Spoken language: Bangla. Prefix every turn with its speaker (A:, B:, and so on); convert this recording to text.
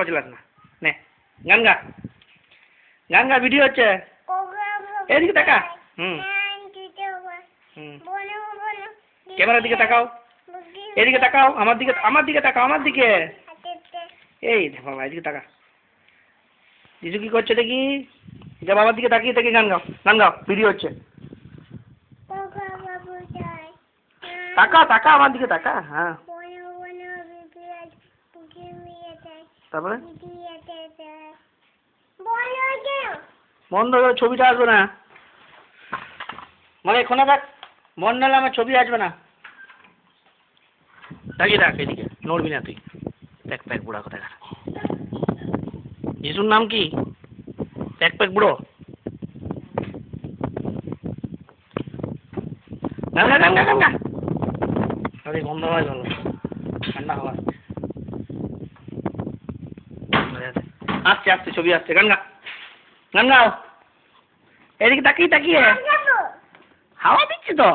A: কচলাস না। নে গান গা, গান গা, ভিডিও হচ্ছে। এদিকে তাকা। ক্যামেরার দিকে তাকাও, এদিকে তাকাও, আমার দিকে, আমার দিকে তাকাও, আমার দিকে। এই বাবা, এদিকে তাকা। জিজু কি করছে দেখি? যা বাবার দিকে তাকিয়ে থেকে গান গাও, গান গাও, ভিডিও হচ্ছে। তাকা তাকা, আমার দিকে তাকা। হ্যাঁ, তারপরে বন্ধ হয়ে ছবিটা আসবে না, মানে এখানে দেখ, বন্ধ হলে আমার ছবি আসবে না। তাকিয়ে দেখ এদিকে, নড়বি না তুই। প্যাক প্যাক বুড়া কথা। যিশুর নাম কি? প্যাক প্যাক বুড়ো। গান গা, গান গা, গান গা। আরে বন্ধ হয় ভালো, ঠান্ডা হওয়া আসছে, আসছে ছবি আসছে। গান গা, গান গাও, এদিকে তাকিয়ে তাকিয়ে। হাওয়া দিচ্ছে তো।